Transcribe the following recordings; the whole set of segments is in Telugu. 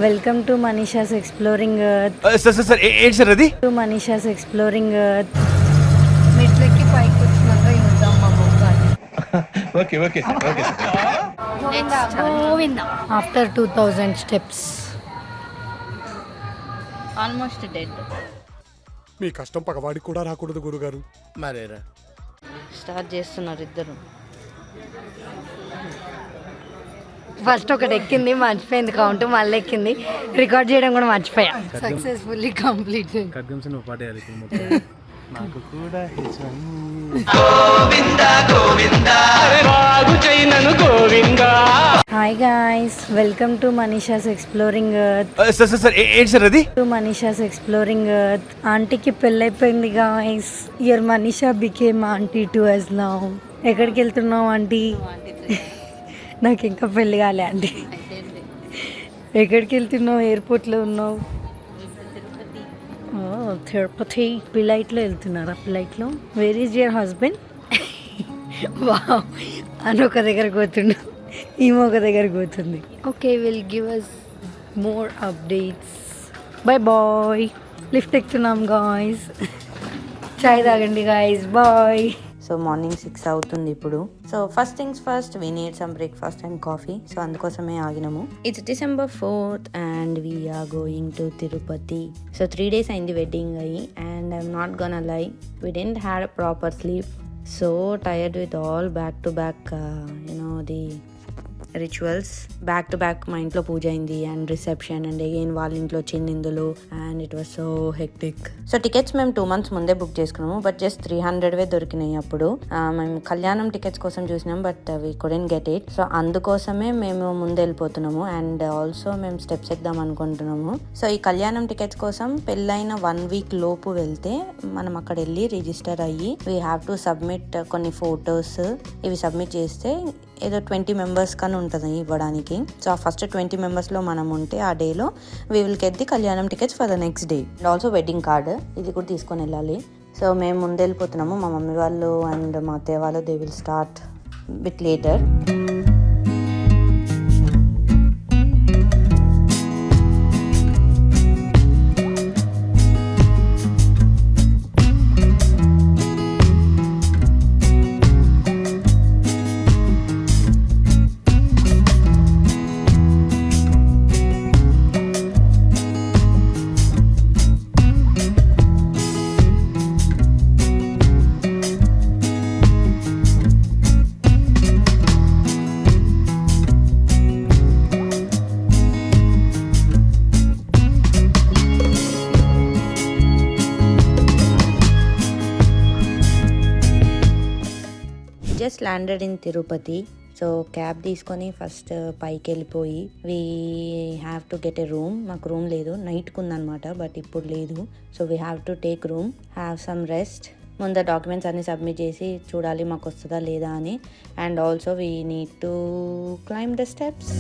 Welcome to Manisha's exploring earth. Sir ఏంటి సార్ అది? To Manisha's exploring earth. మెట్లెక్కి పైకి వచ్చినాక చూద్దాం మా బొగ్గాలి. Okay okay okay. Govinda after 2000 steps. Almost dead. మీ కష్టం పగవాడికి కూడా రాకూడదు గురుగారు. మరేరా స్టార్ట్ చేస్తున్నారు ఇద్దరు. ఫస్ట్ ఒకటి ఎక్కింది, మర్చిపోయింది కౌంట్, మళ్ళీ ఎక్కింది, రికార్డ్ చేయడం కూడా మర్చిపోయా. Successfully complete. నాకు కూడా hi guys, welcome to Manisha's exploring earth. Sir ఏంటి సార్ అది? To Manisha's exploring earth. ఆంటీకి పెళ్ళైపోయింది guys. Year Manisha became aunty to us now. ఎక్కడికి వెళ్తున్నావు ఆంటీ? నాకు ఇంకా పెళ్ళి కాలే ఆంటీ. ఎక్కడికి వెళ్తున్నావు? ఎయిర్పోర్ట్లో ఉన్నావు. తిరుపతి. ఫ్లైట్లో వెళ్తున్నారా? ఫ్లైట్లో. Where is your husband? Wow, అని ఒక దగ్గర పోతుండు, ఈమె ఒక దగ్గర పోతుంది. Okay, will give us more updates. Bye bye. Lift ఎక్కుతున్నాం గాయ్స్. చాయ్ తాగండి గాయ్స్. బాయ్. సో మార్నింగ్ 6 అవుతుంది ఇప్పుడు. So first things first, we need some breakfast and coffee. So అందుకోసమే ఆగినాము. It's December 4th and we are going to Tirupati. So 3 days అయింది వెడ్డింగ్ అయ్యి. And I'm not gonna lie, we didn't had a proper sleep. So tired with all back to back the rituals. Back to back మా ఇంట్లో పూజ అయింది అండ్ రిసెప్షన్ అండ్ అగైన్ వాళ్ళ ఇంట్లో వచ్చింది ఇందులో. And it was so hectic. So tickets మేము 2 months ముందే బుక్ చేసుకున్నాము, బట్ జస్ట్ 300 దొరికినాయి అప్పుడు. మేము కళ్యాణం టికెట్స్ కోసం చూసినాం, but we couldn't get it. So అందుకోసమే మేము ముందే వెళ్ళిపోతున్నాము. అండ్ ఆల్సో మేము స్టెప్స్ ఎక్దాం అనుకుంటున్నాము. సో ఈ కళ్యాణం టికెట్స్ కోసం పెళ్ళైన 1 week లోపు వెళ్తే మనం అక్కడ వెళ్ళి రిజిస్టర్ అయ్యి వీ హ్యావ్ టు సబ్మిట్ కొన్ని ఫొటోస్. ఇవి సబ్మిట్ చేస్తే ఏదో 20 members కానీ ఉంటుంది ఇవ్వడానికి. సో ఆ ఫస్ట్ 20 members లో మనం ఉంటే ఆ డేలో వీ విల్ గెట్ ది కళ్యాణం tickets for the next day. And also wedding card ఇది కూడా తీసుకొని వెళ్ళాలి. సో మేము ముందు వెళ్ళిపోతున్నాము. మా మమ్మీ వాళ్ళు అండ్ మా అత్తయ్య వాళ్ళు they will start bit later. Just landed in Tirupati. So cab తీసుకొని ఫస్ట్ పైకి వెళ్ళిపోయి we have to get a room. మాకు రూమ్ లేదు, నైట్కి ఉందన్నమాట, బట్ ఇప్పుడు లేదు. So we have to take room, have some rest. ముందు డాక్యుమెంట్స్ అన్ని సబ్మిట్ చేసి చూడాలి మాకు వస్తుందా లేదా అని. And also we need to climb the steps.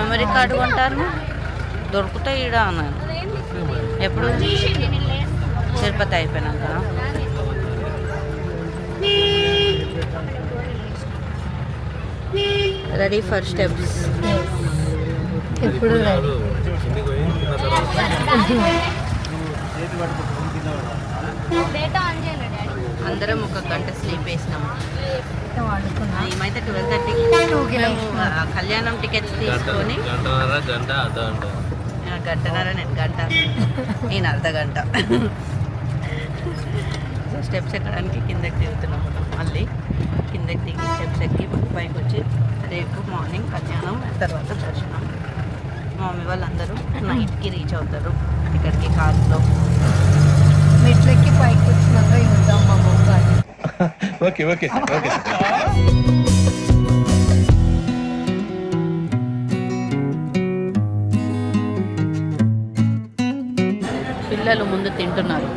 Memory card కొంటారు, దొరుకుతాయి ఈడ అన్నాను. ఎప్పుడు? తిరుపతి అయిపోయినాక. Ready for steps. ఎప్పుడు రెడీ? అందరం 1 గంట స్లీప్ వేసినాము. ఏమైతే 12:30కి కళ్యాణం టికెట్స్ తీసుకొని గంటన్నర, నేను గంట, నేను అర్ధగంట. స్టెప్స్ ఎక్కడానికి కిందకి దిగుతున్నాము. మళ్ళీ కిందకి దిగి స్టెప్స్ ఎక్కి పైకి వచ్చి రేపు మార్నింగ్ కళ్యాణం తర్వాత దర్శనం. మా మమ్మీ వాళ్ళందరూ నైట్కి రీచ్ అవుతారు ఇక్కడికి కార్లో. మెట్లెక్కి పైకి వచ్చినాక చూద్దాం మా బొగ్గాలి. Okay okay okay. పిల్లలు ముందు తింటున్నారు.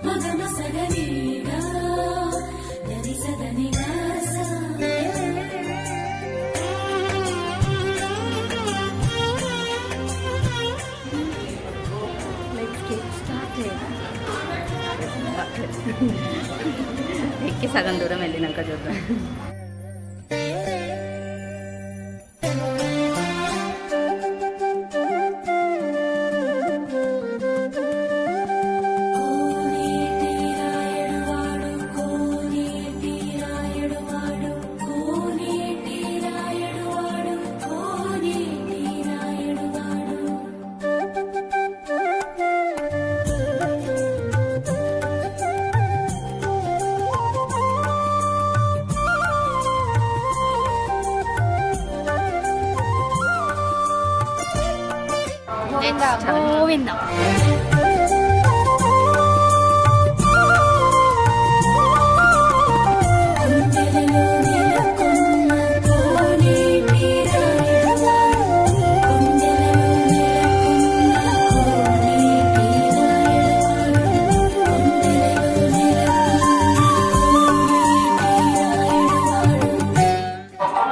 Magama sa ganina, dari sa ganina. సగం దూరం వెళ్ళినాక చూద్దాం. గోవిందా.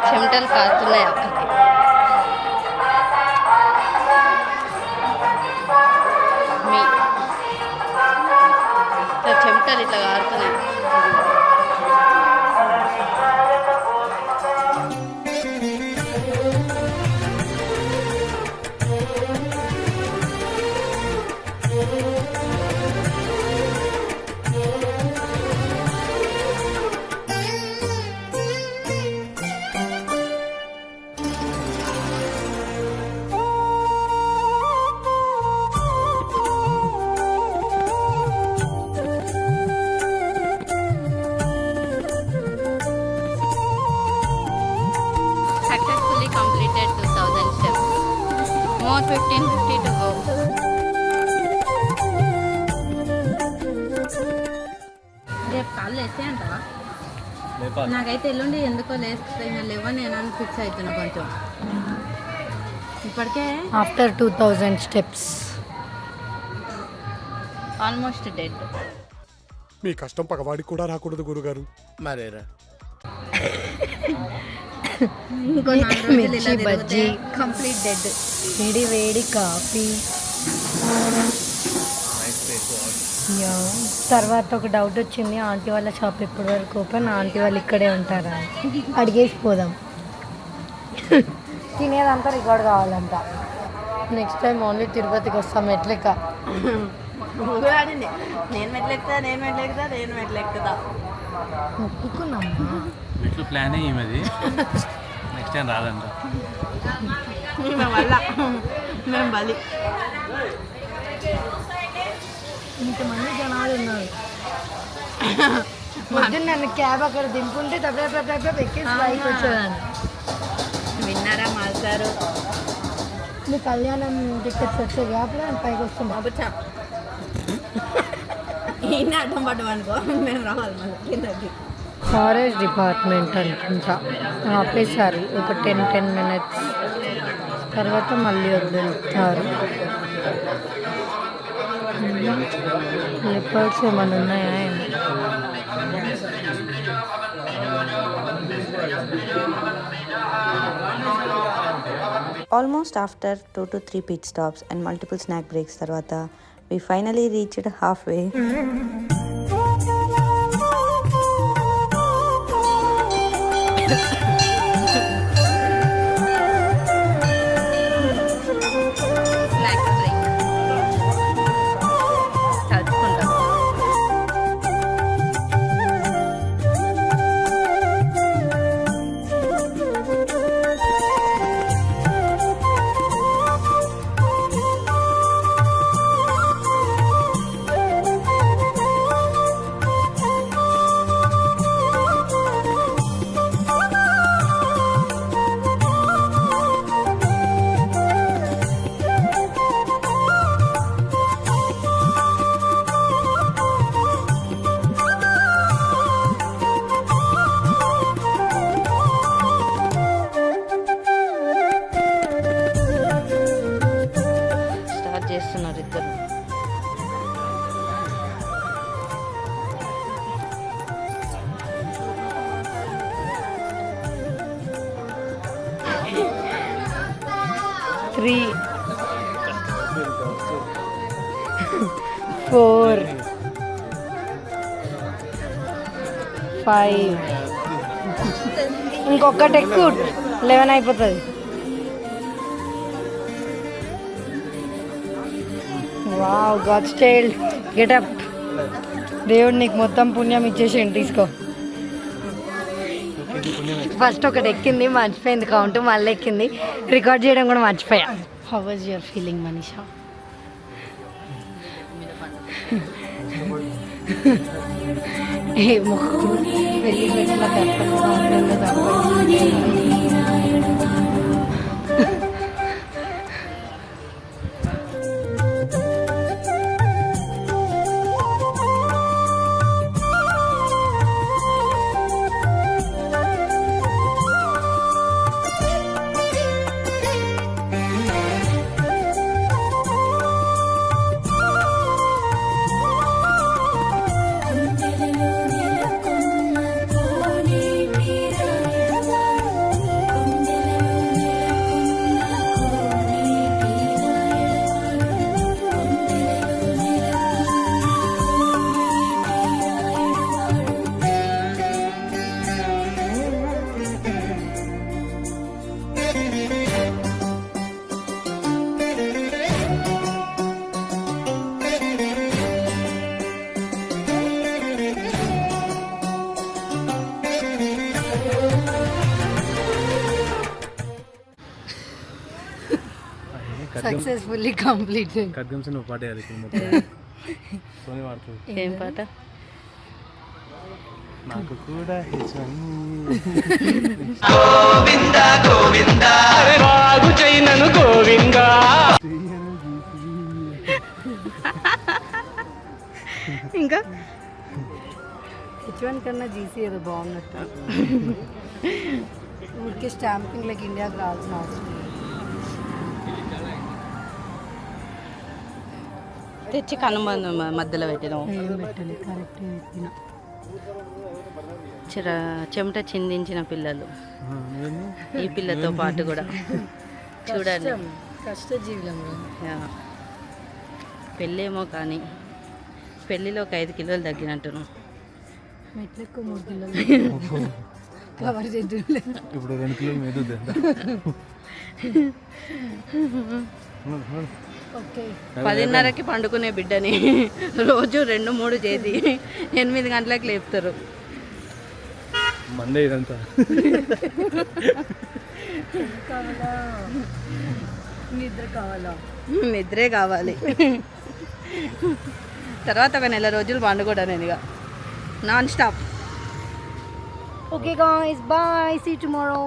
చెమటలు కారుతున్నాయి అక్కడికి. చెమటలు ఇట్లా కారుతున్నాయి. Successfully completed 2000 steps. More 1550 to go. రేపు కాళ్ళు వేస్తే అంటావా? నాకైతే ఎల్లుండి ఎందుకో లేస్తే ఇంకా లేవని నేను ఫిక్స్ అవుతున్నా కొంచెం. ఇప్పటికే ఆఫ్టర్ 2000 స్టెప్స్ ఆల్మోస్ట్ డెడ్. మీ కష్టం పగవాడికి కూడా రాకూడదు గురుగారు. మరేరా ఇంకో 4 రోజులు ఇలా మిర్చి బజ్జీ, కంప్లీట్ డెడ్. వేడి వేడి కాఫీ. యా. తర్వాత ఒక డౌట్ వచ్చింది, ఆంటీ వాళ్ళ షాప్ ఇప్పటి వరకు ఓపెన్, ఆంటీ వాళ్ళు ఇక్కడే ఉంటారా అని. అడిగేసి పోదాం. తినేదంతా రికార్డ్ కావాలంట. నెక్స్ట్ టైం ఓన్లీ తిరుపతికి వస్తాం ఎట్లెక్క. నేను మెట్లెక్కుతా. మొక్కుకున్నామ్మా. ఇట్లు ప్లాన్ అయ్యేది నెక్స్ట్ టైం రాదంట. మేము బలి. ఇంతమంది జనాలు ఉన్నారు. పొద్దున్న నన్ను క్యాబ్ అక్కడ దింపుంటే తప్ప ఎక్కేసి బైక్ వచ్చేదాన్ని. విన్నారా మాల్సారు? మీ కళ్యాణం టికెట్స్ వచ్చే గ్యాప్లో నేను పైకి వస్తున్నా. ఈయన అడ్డం పడ్డం అనుకో, మేము రావాలి మళ్ళీ కిందకి. ఫారెస్ట్ డిపార్ట్మెంట్ అనుకుంటా ఆపేశారు ఒక 10 minutes, తర్వాత మళ్ళీ వదులుతారు. లిపర్డ్స్ ఏమైనా ఉన్నాయా? Almost after 2 to 3 pit stops and multiple snack breaks తర్వాత we finally reached halfway. చేస్తున్నారు ఇద్దరు. Three, 4, 5. ఇంకొకటి ఎక్కువ 11 అయిపోతుంది. Wow, God's child, getup. దేవుడు నీకు మొత్తం పుణ్యం ఇచ్చేసి తీసుకో. ఫస్ట్ ఒకటి ఎక్కింది, మర్చిపోయింది కౌంట్, మళ్ళీ ఎక్కింది, రికార్డ్ చేయడం కూడా మర్చిపోయా. How was your feeling Manisha? ఏ మొక్కు వెళ్ళి పెట్టిన సక్సెస్ఫుల్లీ కంప్లీట్. ఖడ్గంస్ నువ్వు పాడేయాలి ఇప్పుడు మొత్తం. సోని వాడుతుంది. ఏం పాట? నాకు కూడా ఇంకా H1 కన్నా జీసీ ఏదో బాగున్నట్టు. ఊరికే స్టాంపింగ్ లైక్ ఇండియాకి రావాల్సిన అవసరం లేదు. తెచ్చి కనుమ మధ్యలో పెట్టినాం. ఏం పెట్టాలి, కరెక్ట్ పెట్టిన. చెమట చిందించిన పిల్లలు ఈ పిల్లతో పాటు కూడా చూడండి. కష్టజీవులం. యా. పెళ్ళేమో కానీ పెళ్ళిలో ఒక 5 కిలోలు తగ్గినట్టును. మెట్లు ఎక్కువ 3 కిలోలు కవర్ చేద్దాం. ఇప్పుడు 2 కిలోలు మీద ఓకే. 10:30కి పండుకునే బిడ్డని రోజు 2-3 చేసి 8 గంటలకు లేపుతారు. మండే ఇదంతా. కావాలా? నిద్ర కావాలా? నిద్రే కావాలి. తర్వాత ఒక 1 నెల రోజులు పండుకోడా నేను ఇక non stop. Okay guys, bye, see tomorrow.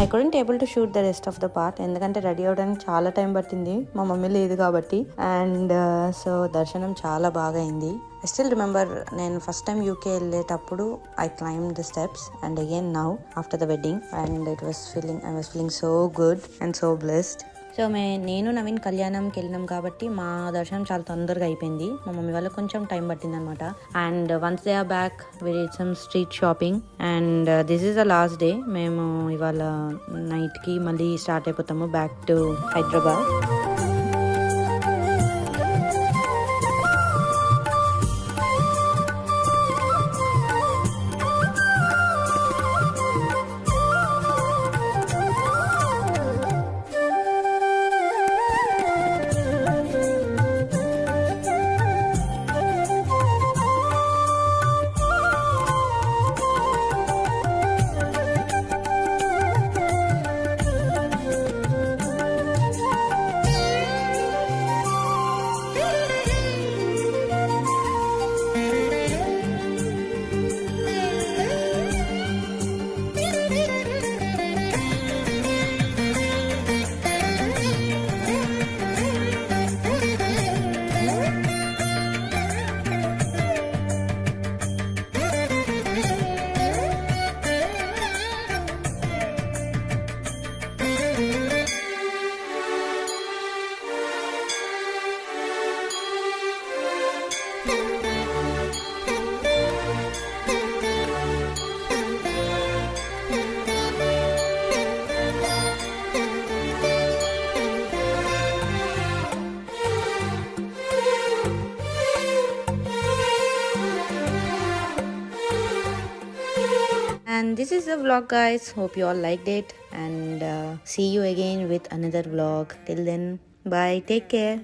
I couldn't able to shoot the rest of the part, ఎందుకంటే రెడీ అవ్వడానికి చాలా టైం పట్టింది, మా మమ్మీ లేదు కాబట్టి. అండ్ సో దర్శనం చాలా బాగా అయింది. ఐ స్టిల్ రిమెంబర్ నేను ఫస్ట్ టైం యూకే వెళ్ళేటప్పుడు I claim the steps and again now after the wedding and I was feeling so good and so blessed. So నేను నవీన్ కళ్యాణంకి వెళ్ళినాం కాబట్టి మా దర్శనం చాలా తొందరగా అయిపోయింది. మా మమ్మీ వాళ్ళకి కొంచెం టైం పట్టింది అనమాట. And once they are back we did some street shopping and this is the last day. మేము ఇవాళ నైట్కి మళ్ళీ స్టార్ట్ అయిపోతాము back to Hyderabad. this is the vlog, guys. Hope you all liked it, and see you again with another vlog. Till then, bye, take care.